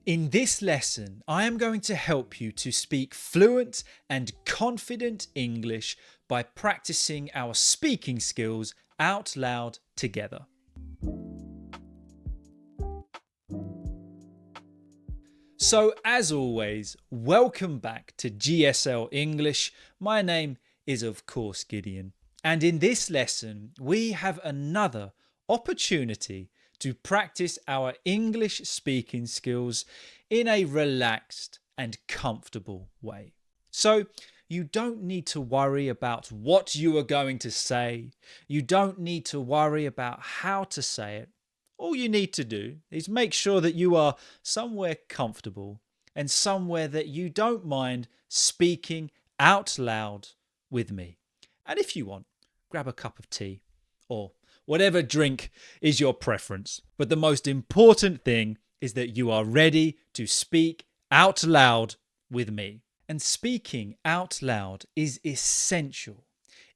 In this lesson, I am going to help you to speak fluent and confident English by practicing our speaking skills out loud together. So as always, welcome back to GSL-English. My name is of course Gideon, and in this lesson we have another opportunity to practice our English speaking skills in a relaxed and comfortable way. So you don't need to worry about what you are going to say. You don't need to worry about how to say it. All you need to do is make sure that you are somewhere comfortable and somewhere that you don't mind speaking out loud with me. And if you want, grab a cup of tea or whatever drink is your preference. But the most important thing is that you are ready to speak out loud with me. And speaking out loud is essential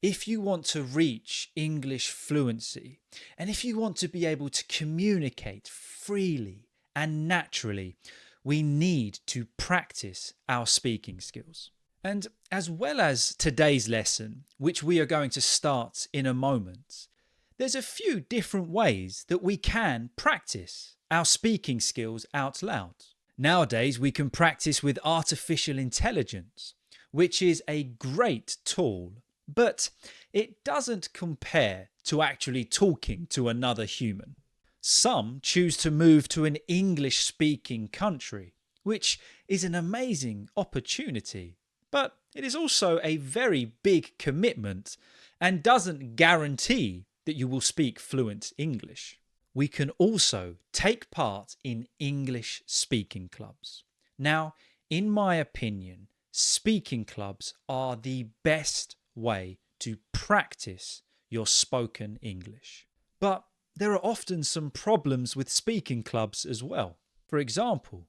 if you want to reach English fluency, and if you want to be able to communicate freely and naturally. We need to practice our speaking skills. And as well as today's lesson, which we are going to start in a moment, there's a few different ways that we can practice our speaking skills out loud. Nowadays, we can practice with artificial intelligence, which is a great tool, but it doesn't compare to actually talking to another human. Some choose to move to an English-speaking country, which is an amazing opportunity, but it is also a very big commitment and doesn't guarantee that you will speak fluent English. We can also take part in English speaking clubs. Now, in my opinion, speaking clubs are the best way to practice your spoken English. But there are often some problems with speaking clubs as well. For example,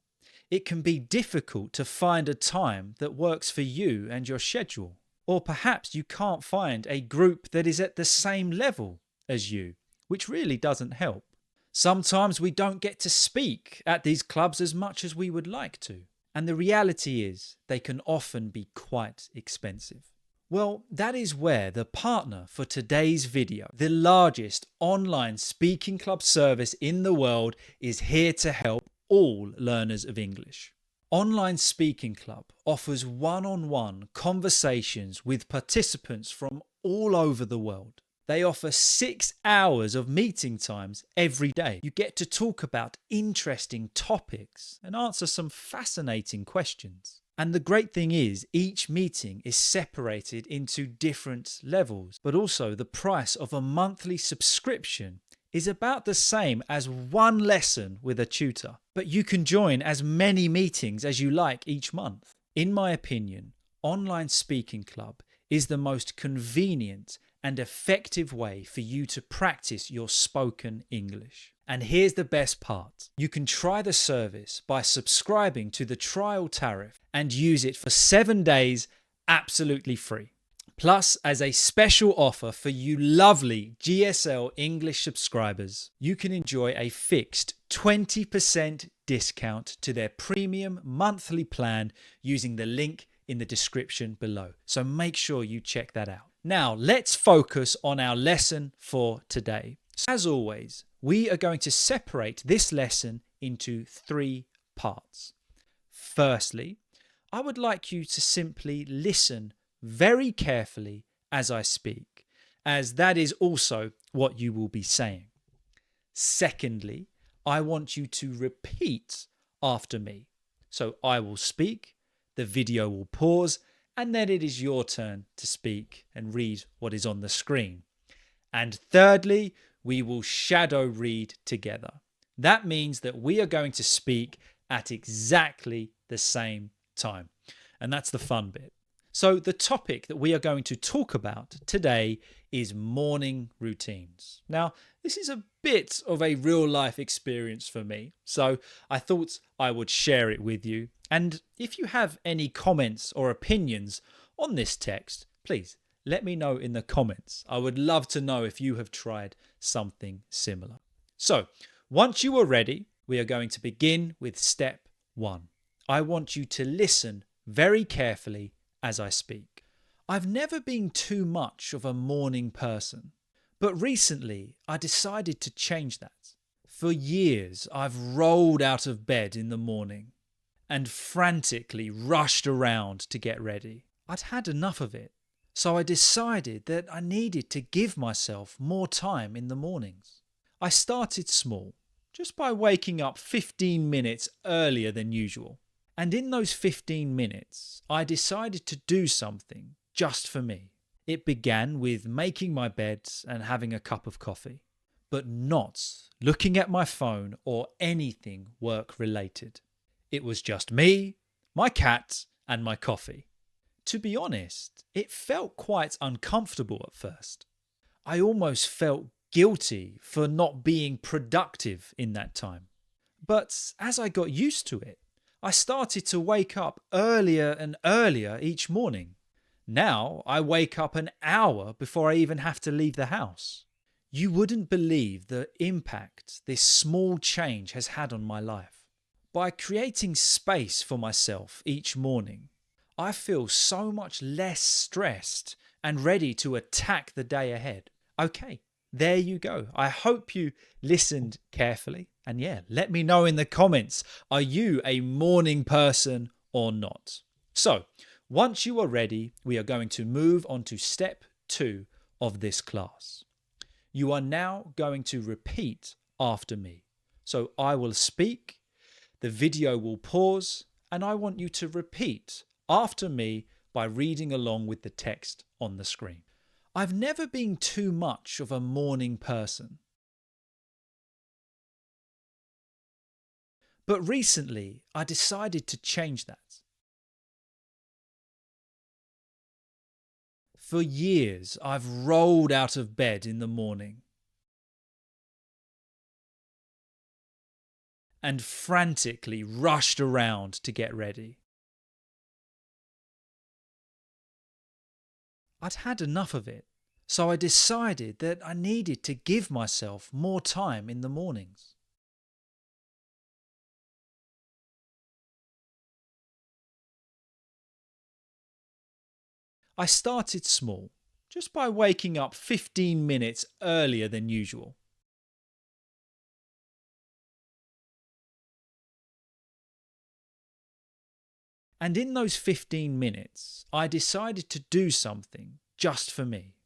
it can be difficult to find a time that works for you and your schedule. Or perhaps you can't find a group that is at the same level as you, which really doesn't help. Sometimes we don't get to speak at these clubs as much as we would like to. And the reality is they can often be quite expensive. Well, that is where the partner for today's video, the largest online speaking club service in the world, is here to help all learners of English. Online Speaking Club offers one-on-one conversations with participants from all over the world. They offer 6 hours of meeting times every day. You get to talk about interesting topics and answer some fascinating questions. And the great thing is, each meeting is separated into different levels, but also the price of a monthly subscription is about the same as one lesson with a tutor. But you can join as many meetings as you like each month. In my opinion, Online Speaking Club is the most convenient and effective way for you to practice your spoken English. And here's the best part. You can try the service by subscribing to the trial tariff and use it for 7 days absolutely free. Plus, as a special offer for you lovely GSL English subscribers, you can enjoy a fixed 20% discount to their premium monthly plan using the link in the description below. So make sure you check that out. Now, let's focus on our lesson for today. As always, we are going to separate this lesson into 3 parts. Firstly, I would like you to simply listen very carefully as I speak, as that is also what you will be saying. Secondly, I want you to repeat after me. So I will speak, the video will pause, and then it is your turn to speak and read what is on the screen. And thirdly, we will shadow read together. That means that we are going to speak at exactly the same time. And that's the fun bit. So the topic that we are going to talk about today is morning routines. Now, this is a bit of a real life experience for me, so I thought I would share it with you. And if you have any comments or opinions on this text, please let me know in the comments. I would love to know if you have tried something similar. So once you are ready, we are going to begin with step 1. I want you to listen very carefully as I speak. I've never been too much of a morning person, but recently I decided to change that. For years, I've rolled out of bed in the morning and frantically rushed around to get ready. I'd had enough of it, so I decided that I needed to give myself more time in the mornings. I started small, just by waking up 15 minutes earlier than usual. And in those 15 minutes, I decided to do something just for me. It began with making my bed and having a cup of coffee, but not looking at my phone or anything work related. It was just me, my cat, and my coffee. To be honest, it felt quite uncomfortable at first. I almost felt guilty for not being productive in that time. But as I got used to it, I started to wake up earlier and earlier each morning. Now I wake up an hour before I even have to leave the house. You wouldn't believe the impact this small change has had on my life. By creating space for myself each morning, I feel so much less stressed and ready to attack the day ahead. Okay, there you go. I hope you listened carefully. And yeah, let me know in the comments, are you a morning person or not? So, once you are ready, we are going to move on to step 2 of this class. You are now going to repeat after me. So I will speak, the video will pause, and I want you to repeat after me by reading along with the text on the screen. I've never been too much of a morning person. But recently, I decided to change that. For years, I've rolled out of bed in the morning and frantically rushed around to get ready. I'd had enough of it, so I decided that I needed to give myself more time in the mornings. I started small, just by waking up 15 minutes earlier than usual. And in those 15 minutes, I decided to do something just for me.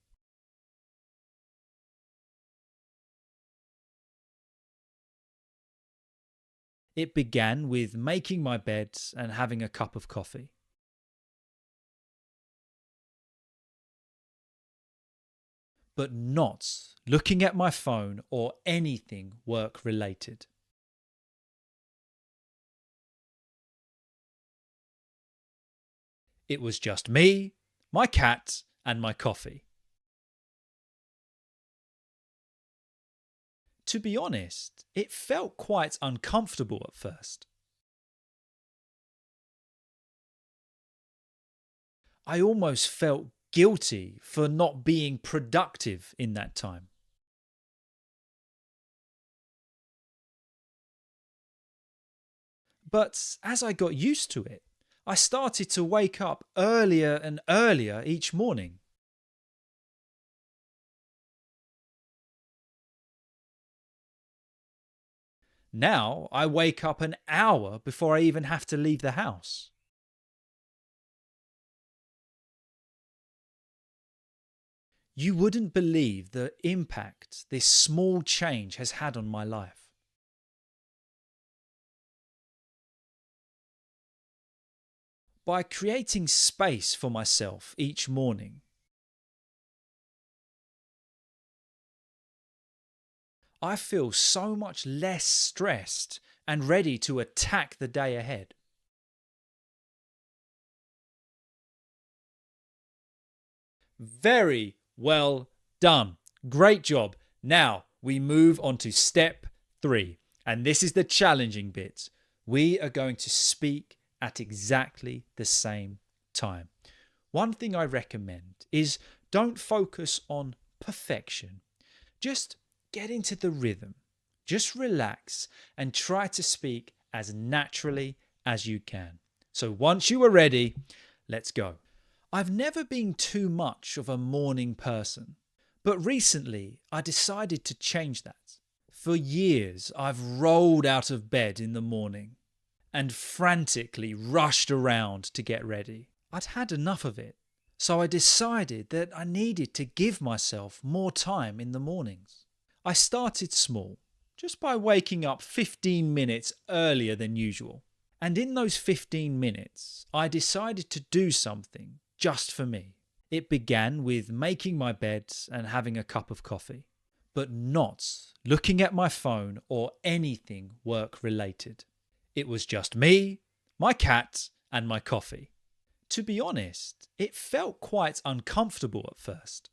It began with making my bed and having a cup of coffee. But not looking at my phone or anything work related. It was just me, my cat, and my coffee. To be honest, it felt quite uncomfortable at first. I almost felt guilty for not being productive in that time. But as I got used to it, I started to wake up earlier and earlier each morning. Now I wake up an hour before I even have to leave the house. You wouldn't believe the impact this small change has had on my life. By creating space for myself each morning, I feel so much less stressed and ready to attack the day ahead. Very well done. Great job. Now we move on to step 3. And this is the challenging bit. We are going to speak at exactly the same time. One thing I recommend is don't focus on perfection. Just get into the rhythm. Just relax and try to speak as naturally as you can. So once you are ready, let's go. I've never been too much of a morning person, but recently I decided to change that. For years, I've rolled out of bed in the morning and frantically rushed around to get ready. I'd had enough of it, so I decided that I needed to give myself more time in the mornings. I started small, just by waking up 15 minutes earlier than usual. And in those 15 minutes, I decided to do something just for me. It began with making my bed and having a cup of coffee, but not looking at my phone or anything work related. It was just me, my cat, and my coffee. To be honest, it felt quite uncomfortable at first.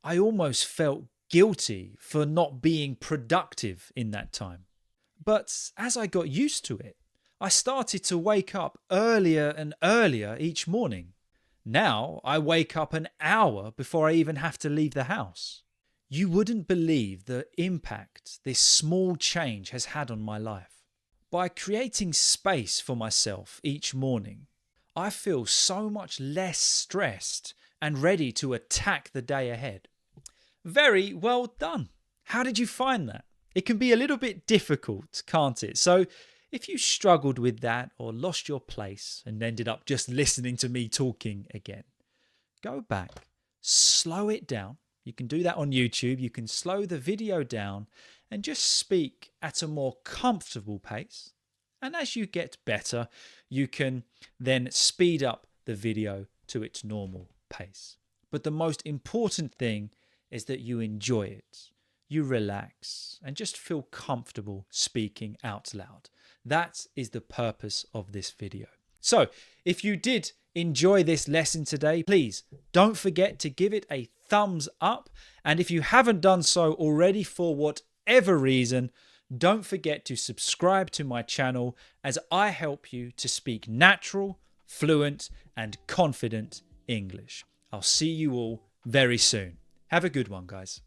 I almost felt guilty for not being productive in that time. But as I got used to it, I started to wake up earlier and earlier each morning. Now I wake up an hour before I even have to leave the house. You wouldn't believe the impact this small change has had on my life. By creating space for myself each morning, I feel so much less stressed and ready to attack the day ahead. Very well done. How did you find that? It can be a little bit difficult, can't it? So if you struggled with that or lost your place and ended up just listening to me talking again, go back, slow it down. You can do that on YouTube. You can slow the video down and just speak at a more comfortable pace. And as you get better, you can then speed up the video to its normal pace. But the most important thing is that you enjoy it, you relax, and just feel comfortable speaking out loud. That is the purpose of this video. So, if you did enjoy this lesson today, please don't forget to give it a thumbs up. And if you haven't done so already for whatever reason, don't forget to subscribe to my channel as I help you to speak natural, fluent, and confident English. I'll see you all very soon. Have a good one, guys.